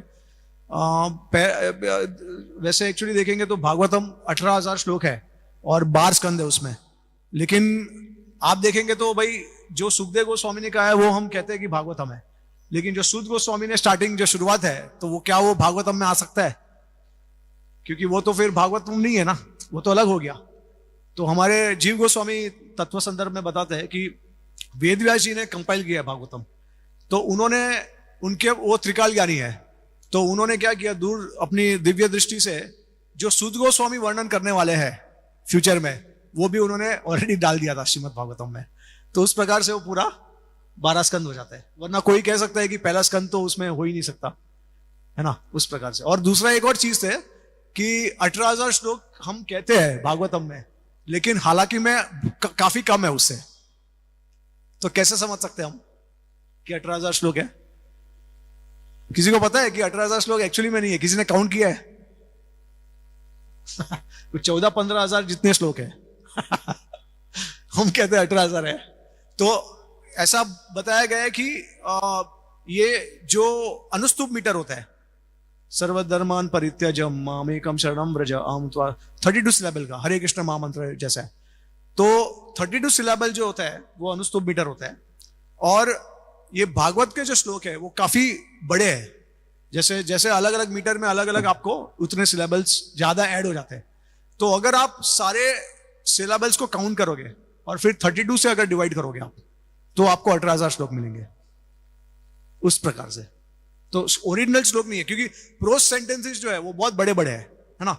वैसे एक्चुअली देखेंगे तो भागवतम 18,000 श्लोक है और 12 स्कंद है उसमें, लेकिन आप देखेंगे तो भाई जो सुखदेव गोस्वामी ने कहा है वो हम कहते हैं कि भागवतम है, लेकिन जो सूत गोस्वामी ने स्टार्टिंग जो शुरुआत है, तो वो क्या वो भागवतम में आ सकता है? क्योंकि वो तो फिर भागवतम नहीं है ना, वो तो अलग हो गया। तो हमारे जीव गोस्वामी तत्व संदर्भ में बताते हैं कि वेदव्यास जी ने कंपाइल किया भागवतम, तो उन्होंने उनके वो त्रिकाल ज्ञानी है, तो उन्होंने क्या किया, दूर अपनी दिव्य दृष्टि से जो सूत गोस्वामी वर्णन करने वाले हैं फ्यूचर में, वो भी उन्होंने ऑलरेडी डाल दिया था श्रीमद् भागवतम में। तो उस प्रकार से वो पूरा 12 स्कंद हो जाता है, वरना कोई कह सकता है कि पहला स्कंद तो उसमें हो ही नहीं सकता, है ना, उस प्रकार से। और दूसरा एक और चीज है कि 18,000 श्लोक हम कहते हैं भागवतम में, लेकिन हालांकि में काफी कम है उससे। तो कैसे समझ सकते हैं हम कि 18,000 श्लोक है? किसी को पता है कि 18,000 श्लोक एक्चुअली में नहीं है? किसी ने काउंट किया है? कुछ 14-15 हजार जितने श्लोक है। हम कहते हैं 18,000 है। तो ऐसा बताया गया है कि ये जो अनुस्तुप मीटर होता है, सर्वधर्मान परित्यजम मामेकम शरणम व्रज अहम त्वा, 32 सिलेबल का हरे कृष्ण महामंत्र जैसा है। तो 32 सिलेबल जो होता है वो अनुस्तुप मीटर होता है। और ये भागवत के जो श्लोक है वो काफी बड़े हैं, जैसे जैसे अलग अलग मीटर में अलग अलग आपको उतने सिलेबल्स ज्यादा ऐड हो जाते हैं। तो अगर आप सारे सिलेबल्स को काउंट करोगे और फिर 32 से अगर डिवाइड करोगे आप, तो आपको 18,000 श्लोक मिलेंगे उस प्रकार से। तो ओरिजिनल श्लोक नहीं है, क्योंकि प्रोज सेंटेंसेस जो है वो बहुत बड़े बड़े हैं, है ना।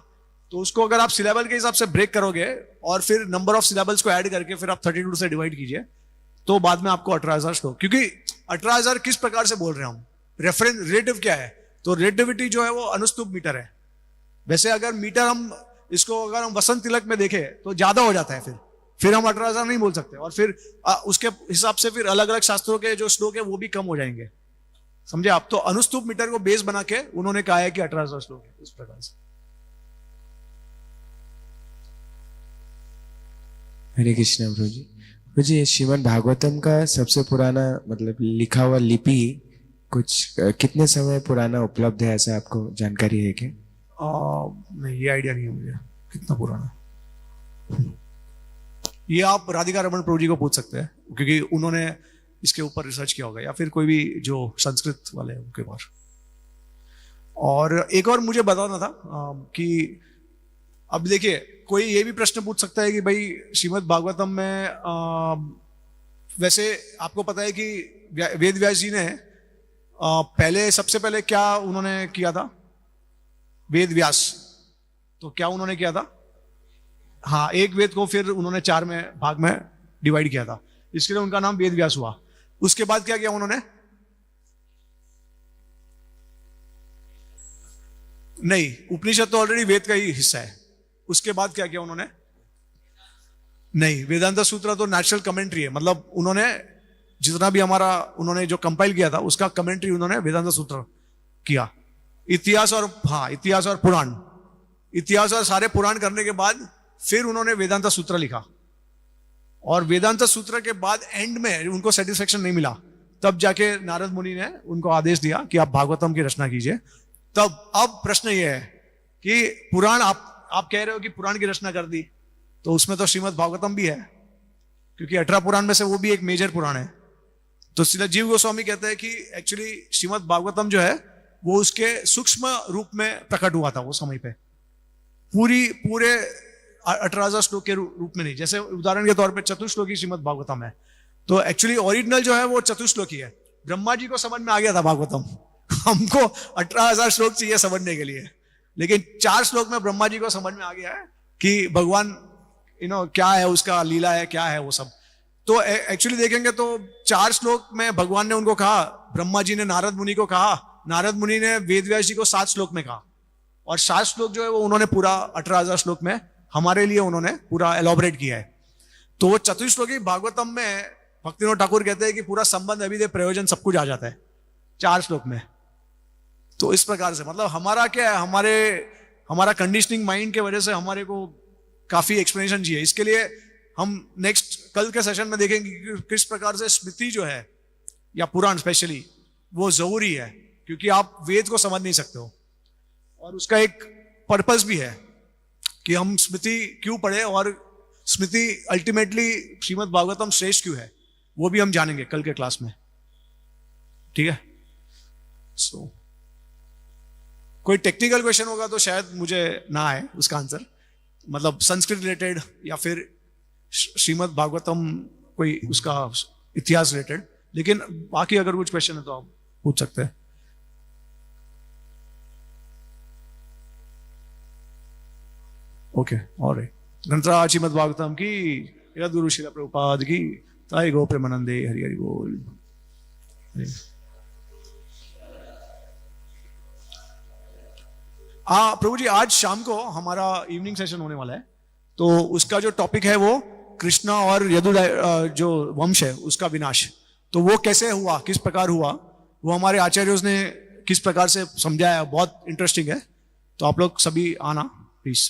तो उसको अगर आप सिलेबल के हिसाब से ब्रेक करोगे और फिर नंबर ऑफ सिलेबल्स को ऐड करके फिर आप 32 से डिवाइड कीजिए, तो बाद में आपको 18,000 श्लोक। क्योंकि 18,000 किस प्रकार से बोल रहे हैं हम, रेफरेंस रिलेटिव क्या है, तो रिलेटिविटी जो है वो अनुस्तुप मीटर है। वैसे अगर मीटर हम इसको अगर हम वसंत तिलक में देखें तो ज्यादा हो जाता है, फिर हम 18,000 नहीं बोल सकते, और फिर उसके हिसाब से फिर अलग अलग शास्त्रों के जो श्लोक है वो भी कम हो जाएंगे, समझे आप। तो अनुस्तुप मीटर को बेस बना के उन्होंने कहा है कि 18,000 श्लोक है, इस प्रकार से। हरे कृष्ण प्रभु जी। प्रभु जी, श्रीमद् भागवतम का सबसे पुराना मतलब लिखा हुआ लिपि कुछ कितने समय पुराना उपलब्ध है, ऐसा आपको जानकारी है क्या? नहीं, ये आइडिया नहीं है मुझे कितना पुराना। ये आप राधिका रमन प्रभु जी को पूछ सकते हैं, क्योंकि उन्होंने इसके ऊपर रिसर्च किया होगा, या फिर कोई भी जो संस्कृत वाले हैं उनके पास। और एक और मुझे बताना था कि अब देखिए, कोई ये भी प्रश्न पूछ सकता है कि भाई श्रीमद् भागवतम में वैसे आपको पता है कि वेद व्यास जी ने पहले सबसे पहले क्या उन्होंने किया था? वेद व्यास, तो क्या उन्होंने किया था? हाँ, एक वेद को फिर उन्होंने 4 में भाग में डिवाइड किया था, इसके लिए उनका नाम वेद व्यास हुआ। उसके बाद क्या किया उन्होंने? नहीं, उपनिषद तो ऑलरेडी वेद का ही हिस्सा है। उसके बाद क्या किया उन्होंने? नहीं, वेदांत सूत्र तो नेचुरल कमेंट्री है, मतलब उन्होंने जितना भी हमारा उन्होंने जो कंपाइल किया था उसका कमेंट्री उन्होंने वेदांत सूत्र किया। इतिहास और इतिहास और पुराण, इतिहास और सारे पुराण करने के बाद फिर उन्होंने वेदांत सूत्र लिखा, और वेदांत सूत्र के बाद एंड में उनको सेटिस्फेक्शन नहीं मिला, तब जाके नारद मुनि ने उनको आदेश दिया कि आप भागवतम की रचना कीजिए। तब अब प्रश्न ये है कि पुराण आप कह रहे हो कि पुराण की रचना कर दी, तो उसमें तो श्रीमद् भागवतम भी है, क्योंकि 18 पुराण में से वो भी एक मेजर पुराण है। तो श्रील जीव गोस्वामी कहते हैं कि एक्चुअली श्रीमद् भागवतम जो है वो उसके सूक्ष्म रूप में प्रकट हुआ था वो समय पे, पूरे 18,000 श्लोक के रूप में नहीं। जैसे उदाहरण के तौर पे चतुश्लोकी श्रीमद् भागवतम है, तो एक्चुअली ओरिजिनल जो है वो चतुश्लोकी है। ब्रह्मा जी को समझ में आ गया था भागवतम, हमको 18,000 श्लोक चाहिए समझने के लिए, लेकिन 4 श्लोक में ब्रह्मा जी को समझ में आ गया है कि भगवान क्या है, उसका लीला है, क्या है वो सब। तो एक्चुअली देखेंगे तो 4 श्लोक में भगवान ने उनको कहा, ब्रह्मा जी ने नारद मुनि को कहा, नारद मुनि ने वेद व्यास जी को 7 श्लोक में कहा, और 7 श्लोक जो है वो उन्होंने पूरा 18,000 श्लोक में हमारे लिए उन्होंने पूरा एलॉबरेट किया है। तो वो चतुश्लोकी भागवतम में भक्तिविनोद ठाकुर कहते हैं कि पूरा संबंध, अभिधेय, प्रयोजन सब कुछ आ जाता है 4 श्लोक में। तो इस प्रकार से मतलब हमारा क्या है, हमारा कंडीशनिंग माइंड के वजह से हमारे को काफी एक्सप्लेनेशन चाहिए। इसके लिए हम नेक्स्ट कल के सेशन में देखेंगे कि किस प्रकार से स्मृति जो है या पुराण स्पेशली वो जरूरी है, क्योंकि आप वेद को समझ नहीं सकते हो, और उसका एक पर्पस भी है कि हम स्मृति क्यों पढ़े, और स्मृति अल्टीमेटली श्रीमद् भागवतम श्रेष्ठ क्यों है, वो भी हम जानेंगे कल के क्लास में। ठीक है। सो कोई टेक्निकल क्वेश्चन होगा तो शायद मुझे ना आए उसका आंसर, मतलब संस्कृत रिलेटेड या फिर श्रीमद् भागवतम कोई उसका इतिहास रिलेटेड, लेकिन बाकी अगर कुछ क्वेश्चन है तो आप पूछ सकते हैं। ओके, और ग्रंथराज श्रीमद् भागवतम की, गुरु श्रील प्रभुपाद की, ताई गो प्रेमानंदे, हरि हरि बोल। प्रभु जी आज शाम को हमारा इवनिंग सेशन होने वाला है, तो उसका जो टॉपिक है वो कृष्णा और यदु जो वंश है उसका विनाश, तो वो कैसे हुआ, किस प्रकार हुआ, वो हमारे आचार्यों ने किस प्रकार से समझाया, बहुत इंटरेस्टिंग है। तो आप लोग सभी आना प्लीज।